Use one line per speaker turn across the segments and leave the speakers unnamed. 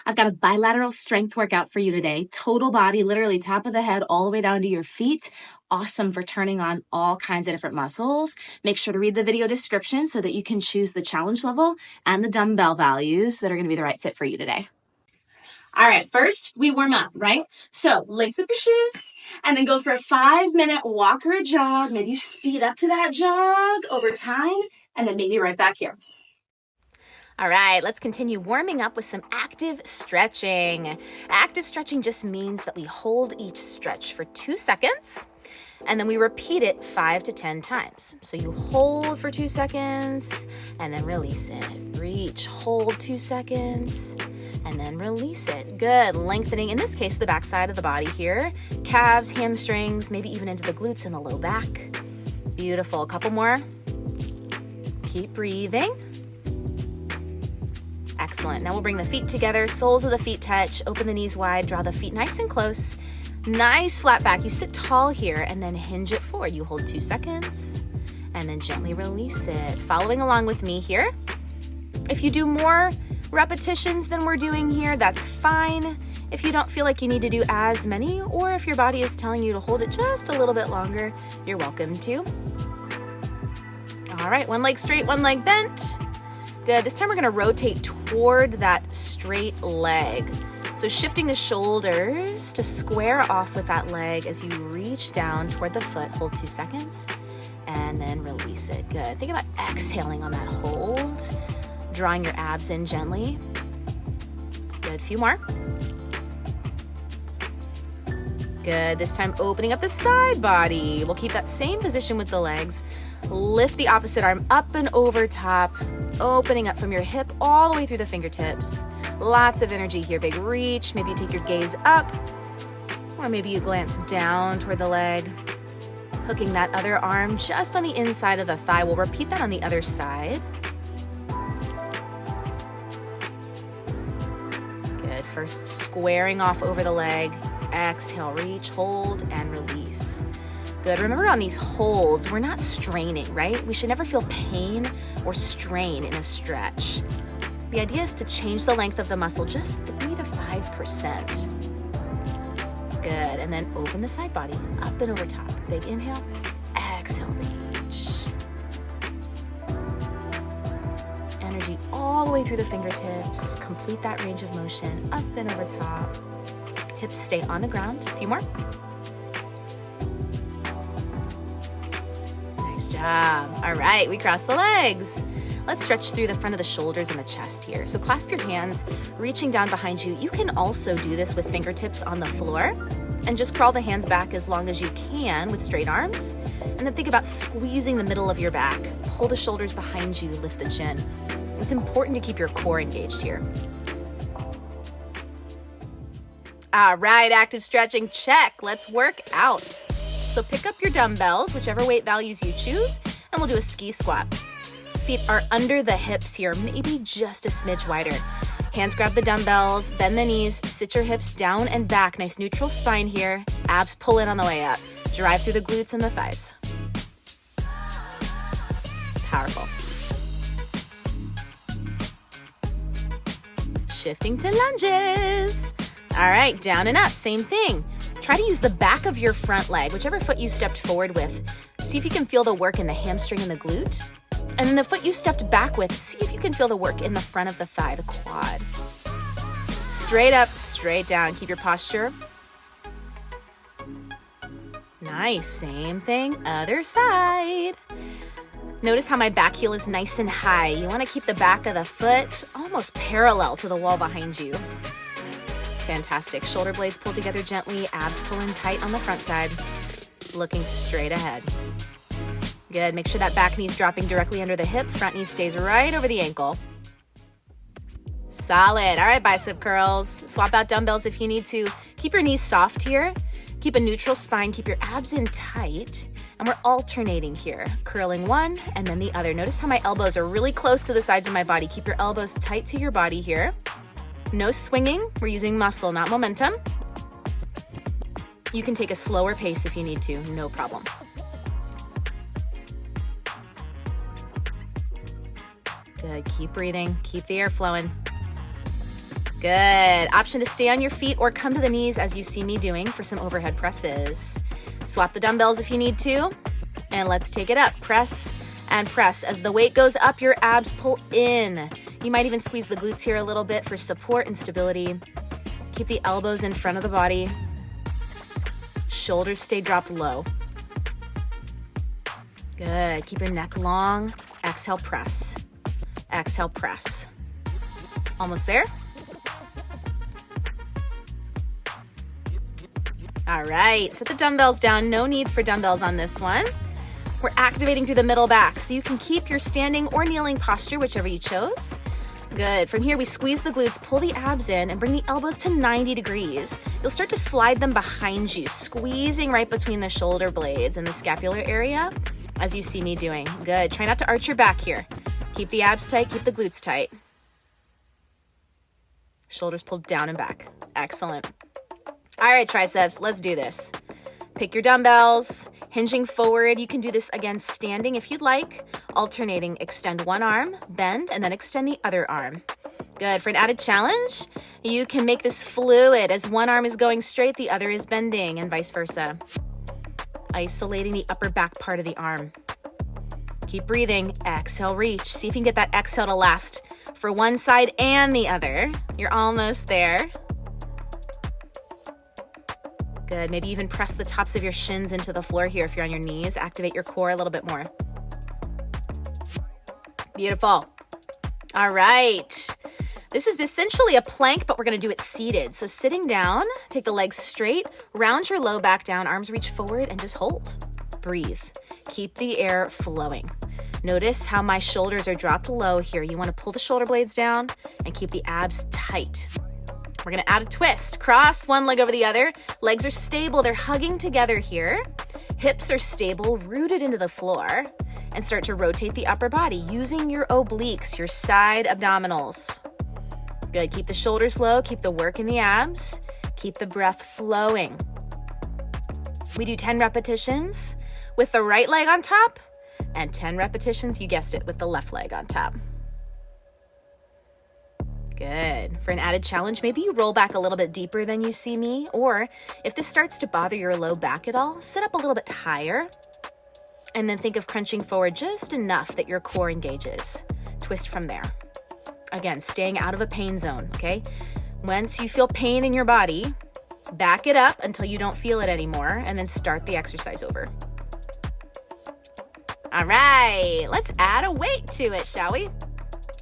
I've got a bilateral strength workout for you today. Total body, literally top of the head all the way down to your feet. Awesome for turning on all kinds of different muscles. Make sure to read the video description so that you can choose the challenge level and the dumbbell values that are going to be the right fit for you today. All right, first we warm up, right? So lace up your shoes and then go for a 5-minute walk or a jog. Maybe you speed up to that jog over time and then maybe right back here.
All right, let's continue warming up with some active stretching. Active stretching just means that we hold each stretch for 2 seconds and then we repeat it 5 to 10 times. So you hold for 2 seconds and then release it. Reach, hold 2 seconds and then release it. Good, lengthening, in this case, the back side of the body here. Calves, hamstrings, maybe even into the glutes and the low back. Beautiful, a couple more. Keep breathing. Excellent. Now we'll bring the feet together, soles of the feet touch, open the knees wide, draw the feet nice and close. Nice flat back. You sit tall here and then hinge it forward. You hold 2 seconds and then gently release it. Following along with me here. If you do more repetitions than we're doing here, that's fine. If you don't feel like you need to do as many, or if your body is telling you to hold it just a little bit longer, you're welcome to. All right, one leg straight, one leg bent. Good, this time we're gonna rotate toward that straight leg. So shifting the shoulders to square off with that leg as you reach down toward the foot, hold 2 seconds, and then release it. Good, think about exhaling on that hold. Drawing your abs in gently. Good, few more. Good, this time opening up the side body. We'll keep that same position with the legs. Lift the opposite arm up and over top, opening up from your hip all the way through the fingertips. Lots of energy here, big reach. Maybe you take your gaze up, or maybe you glance down toward the leg. Hooking that other arm just on the inside of the thigh. We'll repeat that on the other side. Good, first squaring off over the leg. Exhale, reach, hold, and release. Good, remember on these holds, we're not straining, right? We should never feel pain or strain in a stretch. The idea is to change the length of the muscle just 3 to 5%. Good, and then open the side body, up and over top. Big inhale, exhale, reach. Energy all the way through the fingertips. Complete that range of motion, up and over top. Hips stay on the ground. A few more. Nice job. All right, we cross the legs. Let's stretch through the front of the shoulders and the chest here. So clasp your hands, reaching down behind you. You can also do this with fingertips on the floor and just crawl the hands back as long as you can with straight arms. And then think about squeezing the middle of your back. Pull the shoulders behind you, lift the chin. It's important to keep your core engaged here. All right, active stretching, check. Let's work out. So pick up your dumbbells, whichever weight values you choose, and we'll do a ski squat. Feet are under the hips here, maybe just a smidge wider. Hands grab the dumbbells, bend the knees, sit your hips down and back. Nice neutral spine here. Abs pull in on the way up. Drive through the glutes and the thighs. Powerful. Shifting to lunges. All right, down and up, same thing. Try to use the back of your front leg, whichever foot you stepped forward with. See if you can feel the work in the hamstring and the glute. And then the foot you stepped back with, see if you can feel the work in the front of the thigh, the quad. Straight up, straight down. Keep your posture. Nice, same thing, other side. Notice how my back heel is nice and high. You want to keep the back of the foot almost parallel to the wall behind you. Fantastic. Shoulder blades pull together gently, abs pull in tight on the front side. Looking straight ahead. Good, make sure that back knee's dropping directly under the hip, front knee stays right over the ankle. Solid. All right, bicep curls. Swap out dumbbells if you need to. Keep your knees soft here. Keep a neutral spine, keep your abs in tight. And we're alternating here, curling one and then the other. Notice how my elbows are really close to the sides of my body. Keep your elbows tight to your body here. No swinging, we're using muscle, not momentum. You can take a slower pace if you need to, no problem. Good, keep breathing, keep the air flowing. Good. Option to stay on your feet or come to the knees as you see me doing for some overhead presses. Swap the dumbbells if you need to. And let's take it up. Press and press. As the weight goes up, your abs pull in. You might even squeeze the glutes here a little bit for support and stability. Keep the elbows in front of the body. Shoulders stay dropped low. Good. Keep your neck long. Exhale, press. Exhale, press. Almost there. All right, set the dumbbells down. No need for dumbbells on this one. We're activating through the middle back, so you can keep your standing or kneeling posture, whichever you chose. Good. From here, we squeeze the glutes, pull the abs in, and bring the elbows to 90 degrees. You'll start to slide them behind you, squeezing right between the shoulder blades and the scapular area, as you see me doing. Good. Try not to arch your back here. Keep the abs tight, keep the glutes tight. Shoulders pulled down and back. Excellent. All right, triceps, let's do this. Pick your dumbbells, hinging forward. You can do this again standing if you'd like, alternating. Extend one arm, bend, and then extend the other arm. Good. For an added challenge, you can make this fluid. As one arm is going straight, the other is bending, and vice versa. Isolating the upper back part of the arm. Keep breathing. Exhale, reach. See if you can get that exhale to last for one side and the other. You're almost there. Good. Maybe even press the tops of your shins into the floor here if you're on your knees. Activate your core a little bit more. Beautiful. All right. This is essentially a plank, but we're going to do it seated. So sitting down, take the legs straight, round your low back down, arms reach forward, and just hold. Breathe. Keep the air flowing. Notice how my shoulders are dropped low here. You want to pull the shoulder blades down and keep the abs tight. We're going to add a twist. Cross one leg over the other. Legs are stable. They're hugging together here. Hips are stable, rooted into the floor. And start to rotate the upper body using your obliques, your side abdominals. Good. Keep the shoulders low. Keep the work in the abs. Keep the breath flowing. We do 10 repetitions with the right leg on top and 10 repetitions, you guessed it, with the left leg on top. Good. For an added challenge, maybe you roll back a little bit deeper than you see me, or if this starts to bother your low back at all, sit up a little bit higher, and then think of crunching forward just enough that your core engages. Twist from there. Again, staying out of a pain zone, okay? Once you feel pain in your body, back it up until you don't feel it anymore, and then start the exercise over. All right, let's add a weight to it, shall we?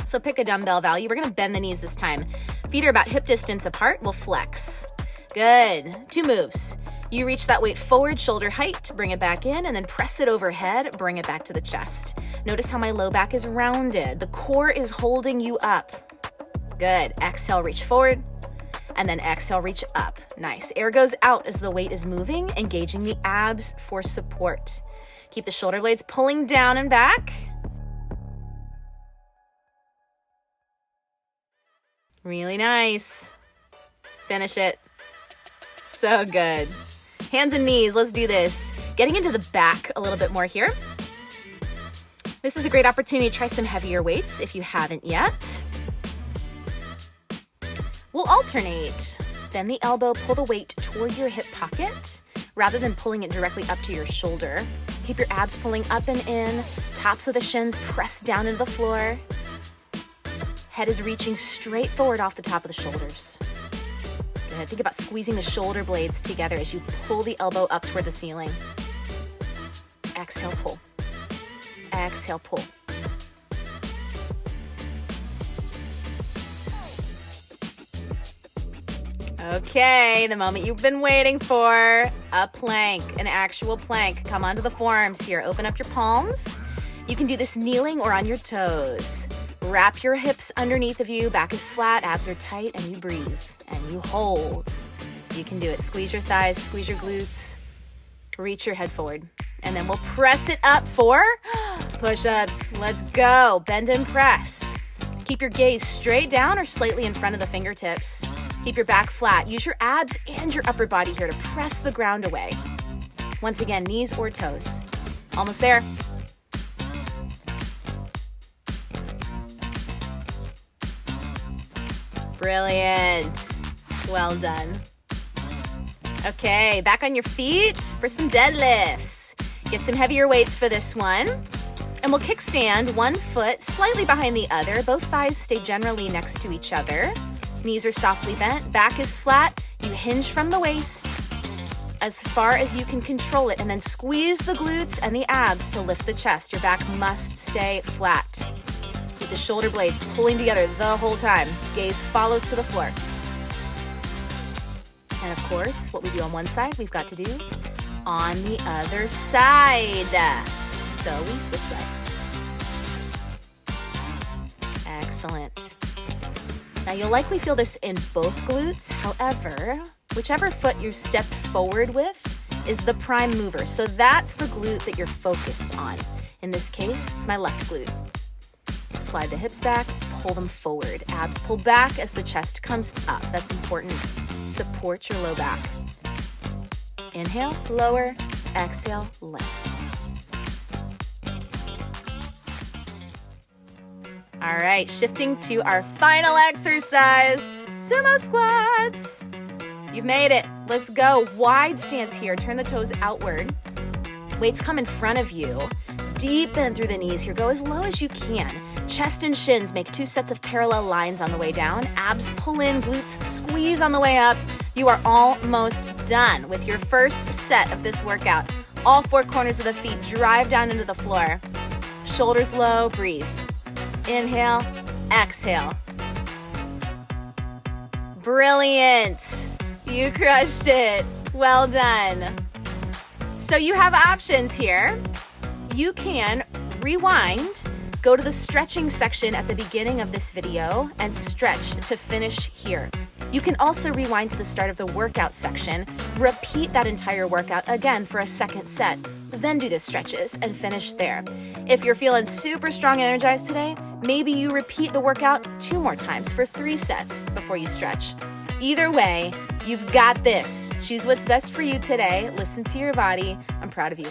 So pick a dumbbell value. We're gonna bend the knees this time. Feet are about hip distance apart. We'll flex. Good. 2 moves. You reach that weight forward, shoulder height, bring it back in, and then press it overhead, bring it back to the chest. Notice how my low back is rounded. The core is holding you up. Good. Exhale, reach forward, and then exhale, reach up. Nice. Air goes out as the weight is moving, engaging the abs for support. Keep the shoulder blades pulling down and back. Really nice. Finish it. So good. Hands and knees, let's do this. Getting into the back a little bit more here. This is a great opportunity to try some heavier weights if you haven't yet. We'll alternate. Bend the elbow, pull the weight toward your hip pocket rather than pulling it directly up to your shoulder. Keep your abs pulling up and in. Tops of the shins press down into the floor. Head is reaching straight forward off the top of the shoulders. Good. Think about squeezing the shoulder blades together as you pull the elbow up toward the ceiling. Exhale, pull. Exhale, pull. Okay, the moment you've been waiting for, a plank, an actual plank. Come onto the forearms here. Open up your palms. You can do this kneeling or on your toes. Wrap your hips underneath of you. Back is flat, abs are tight, and you breathe. And you hold. You can do it. Squeeze your thighs, squeeze your glutes. Reach your head forward. And then we'll press it up for push-ups. Let's go. Bend and press. Keep your gaze straight down or slightly in front of the fingertips. Keep your back flat. Use your abs and your upper body here to press the ground away. Once again, knees or toes. Almost there. Brilliant. Well done. Okay, back on your feet for some deadlifts. Get some heavier weights for this one. And we'll kickstand one foot slightly behind the other. Both thighs stay generally next to each other. Knees are softly bent, back is flat. You hinge from the waist as far as you can control it, and then squeeze the glutes and the abs to lift the chest. Your back must stay flat. Keep the shoulder blades pulling together the whole time. Gaze follows to the floor. And of course, what we do on one side, we've got to do on the other side. So we switch legs. Excellent. Now you'll likely feel this in both glutes. However, whichever foot you stepped forward with is the prime mover. So that's the glute that you're focused on. In this case, it's my left glute. Slide the hips back, pull them forward. Abs pull back as the chest comes up. That's important. Support your low back. Inhale, lower, exhale, lift. All right, shifting to our final exercise, sumo squats. You've made it. Let's go. Wide stance here. Turn the toes outward. Weights come in front of you. Deepen through the knees here. Go as low as you can. Chest and shins make 2 sets of parallel lines on the way down. Abs pull in, glutes squeeze on the way up. You are almost done with your first set of this workout. All 4 corners of the feet drive down into the floor. Shoulders low, breathe. Inhale, exhale. Brilliant. You crushed it. Well done. So you have options here. You can rewind, go to the stretching section at the beginning of this video and stretch to finish here. You can also rewind to the start of the workout section, repeat that entire workout again for a second set, then do the stretches and finish there. If you're feeling super strong and energized today, maybe you repeat the workout 2 more times for 3 sets before you stretch. Either way, you've got this. Choose what's best for you today. Listen to your body. I'm proud of you.